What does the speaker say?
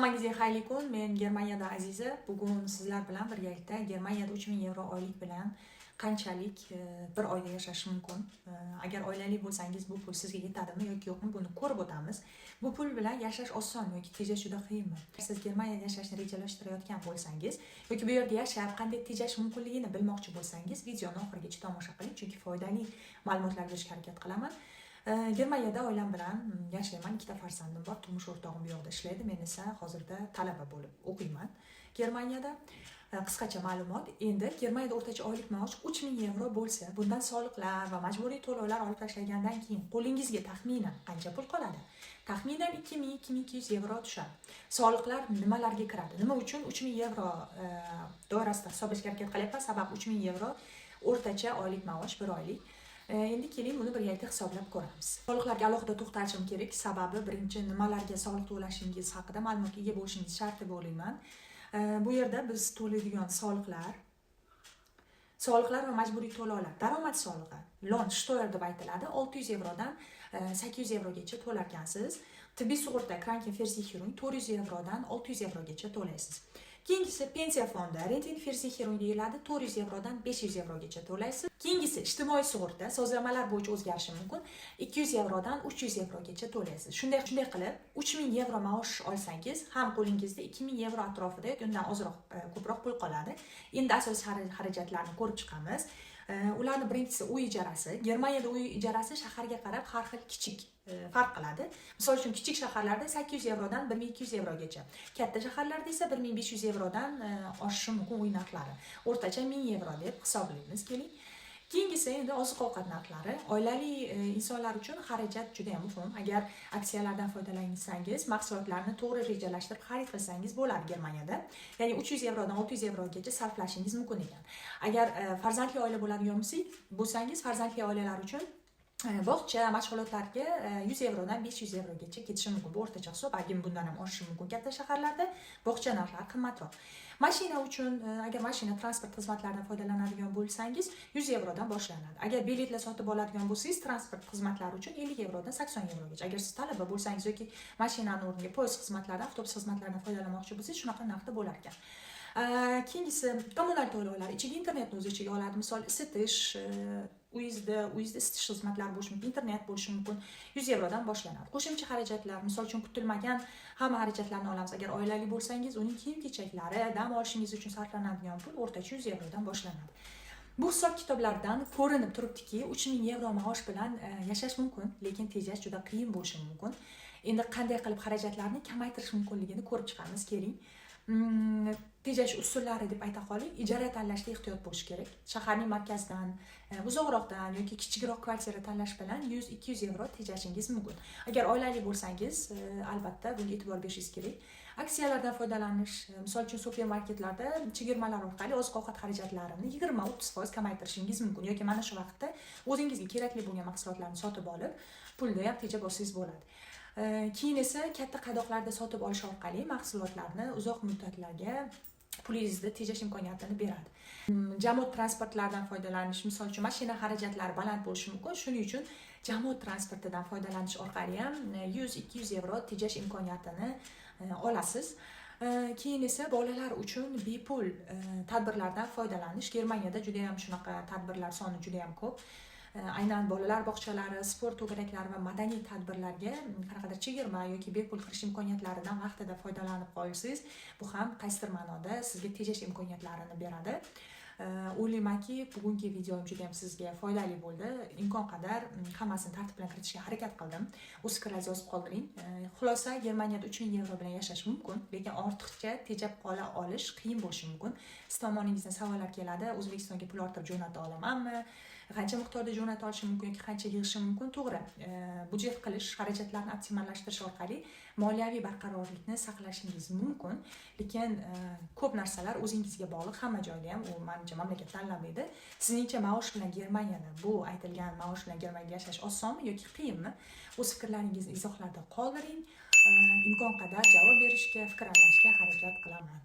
Hammangizga xayrli kun. Men Germaniyada Aziza. Bugun sizlar bilan birgalikda Germaniyada 3000 euro oylik bilan qanchalik bir oyda yashash mumkin? Agar oilali bo'lsangiz bu pul sizga yetadimi yoki yo'qmi, buni ko'rib o'tamiz. Bu pul bilan yashash osonmi yoki tejash juda qiyinmi? Siz Germaniyada yashashni rejalashtirayotgan bo'lsangiz yoki bu yerda yashab qanday tejash mumkinligini bilmoqchi bo'lsangiz, videoni oxirigacha tomosha qiling, chunki foydali ma'lumotlar berishga harakat qilaman. Germaniyada oilam bilan yashayman. 2 ta farzandim bor. Turmush o'rtog'im bu yoqda ishlaydi. Men esa hozirda talaba bo'lib o'qiyman. Germaniyada qisqacha ma'lumot. Endi Germaniyada o'rtacha oylik maosh 3000 euro bo'lsa, bundan soliqlar va majburiy to'lovlar olib tashlagandan keyin qo'lingizga taxminan qancha pul qoladi? Taxminan 2000-2200 euro tushadi. Soliqlar nimalarga kiradi? Nima uchun 3000 euro doirasida hisoblashga harakat qilyapman? Sabab 3000 euro o'rtacha oylik maosh bir oylik. Endi keling buni birgalikda hisoblab ko'ramiz. Soliqlarga alohida to'xtalishim kerak, sababi birinchi nimalarga soliq to'lashingiz haqida ma'lumotga ega bo'lishingiz shart deb o'ylayman. Bu yerda biz to'laydigan soliqlar va majburiy to'lovlar, daromad solig'i, Lohnsteuer deb aytiladi, 600 evrodan 800 evrogacha to'larkansiz. Tibbiy sug'urta, Krankenversicherung 400 evrodan 600 evrogacha to'laysiz. Keyingisi pensiya fondi, Rentenversicherung deyiladi, 400 evrodan 500 evrogacha to'laysiz. Keyingisi ijtimoiy sug'urta, sozlamalar bo'yicha o'zgarishi mumkin, 200 evrodan 300 evrogacha to'laysiz. Shunday qilib 3000 evro maosh olsangiz, ham qo'lingizda 2000 evro atrofida yoki undan ozroq, ko'proq pul qoladi. Endi asosiy xarajatlarni ko'rib chiqamiz. Ularning birinchisi uy ijarasi. Germaniyada uy ijarasi shaharga qarab har xil kichik farq qiladi. Misol uchun kichik shaharlarda 800 evrodan 1200 evrogacha, katta shaharlarda esa 1500 evrodan oshishi mumkin uy narxlari. O'rtacha 1000 evro deb hisoblaymiz. Keling. Keyingisi endi oziq-ovqat narxlari. Oilali insonlar uchun xarajat juda ham muhim. Agar aksiyalardan foydalansangiz, mahsulotlarni to'g'ri rejalashtirib xarid qilsangiz bo'ladi Germaniyada. Ya'ni 300 evrodan 600 evrogacha sarflashingiz mumkin ekan. Agar farzandli oila bo'ladigan bo'lsangiz, farzandli oilalar uchun bog'cha mashg'ulotlarga 100 evrodan 500 evrogacha ketishi mumkin. Bu o'rtacha hisob, balkim bundan ham oshishi mumkin. Katta shaharlarda bog'cha narxlari qimmatroq. Mashina uchun, agar mashina transport xizmatlaridan foydalanadigan bo'lsangiz, 100 evrodan boshlanadi. Agar biletlar sotib oladigan bo'lsangiz, transport xizmatlari uchun 50 evrodan 80 evrogacha. Agar siz talaba bo'lsangiz yoki mashinani o'rniga poyezd xizmatlaridan, avtobus xizmatlaridan foydalanmoqchi bo'lsangiz, shunaqa narxda bo'lar ekan. Keyingisi kommunal to'lovlar, ichiga internetni o'z ichiga oladi. Misol isitish, uyingizda isitish xizmatlari bo'lishi mumkin, internet bo'lishi mumkin. 100 evrodan boshlanadi. Qo'shimcha xarajatlar, misol uchun kutilmagan hamma xarajatlarni olamiz. Agar oilali bo'lsangiz, uning kiyim-kechaklari, dam olishingiz uchun sarflanadigan pul o'rtacha 100 evrodan boshlanadi. Bu hisob-kitoblardan ko'rinib turibdiki, 3000 evro maosh bilan yashash mumkin, lekin tejash juda qiyin bo'lishi mumkin. Endi qanday qilib xarajatlarni kamaytirish mumkinligini ko'rib chiqamiz. Keling. Tejash usullari deb ayta qoling. Ijara tanlashda ehtiyot bo'lish kerak. Shaharning markazidan, uzoqroqdan yoki kichikroq kvartira tanlash bilan 100-200 evro tejashingiz mumkin. Agar oilali bo'lsangiz, albatta bunga e'tibor berishingiz kerak. Aksiyalardan foydalanish, misol uchun supermarketlarda chegirmalar orqali oziq-ovqat xarajatlarini 20-30% kamaytirishingiz mumkin yoki mana shu vaqtda o'zingizga kerakli bo'lgan mahsulotlarni sotib olib, pulni ham tejab olsangiz bo'ladi. Keyin esa katta qadoqlarda sotib olish orqali mahsulotlarni uzoq muddatlarga pulingizda tejash imkoniyatini beradi. Jamoat transportlaridan foydalanish, misol uchun mashina xarajatlari baland bo'lishi mumkin. Shuning uchun jamoat transportidan foydalanish orqali ham 100-200 evro tejash imkoniyatini olasiz. Keyin esa bolalar uchun bepul tadbirlardan foydalanish. Germaniyada juda ham shunaqa tadbirlar soni juda ham ko'p. Aynan bolalar bog'chalari, sport to'garaklari va madaniy tadbirlarga qanaqadir chegirma yoki bepul kirish imkoniyatlaridan vaqtida foydalanib qolsangiz, bu ham qaysidir ma'noda sizga tejash imkoniyatlarini beradi. O'ylaymanki, bugungi videom juda ham sizga foydali bo'ldi. Imkon qadar hammasini tartib bilan kiritishga harakat qildim. O'z fikrlaringizni yozib qoldiring. Xulosa, Germaniyada 3000 evro bilan yashash mumkin, lekin ortiqcha tejab qola olish qiyin bo'lishi mumkin. Siz tomoningizdan savollar keladi. O'zbekistonga pul ortib jo'nata olamanmi? Qancha miqdorda jo'nata olishim mumkin yoki qancha yig'ishim mumkin? To'g'ri. Budjet qilish, xarajatlarni optimallashtirish orqali moliyaviy barqarorlikni saqlashingiz mumkin, lekin ko'p narsalar o'zingizga bog'liq. Hamma joyda ham u menimcha mamlakat tanlamaydi. Sizningcha maosh bilan Germaniyada, bu aytilgan maosh bilan Germaniyada yashash osonmi yoki qiyinmi? O'z fikrlaringizni izohlarda qoldiring. Imkon qadar javob berishga, fikr almashishga harakat qilaman.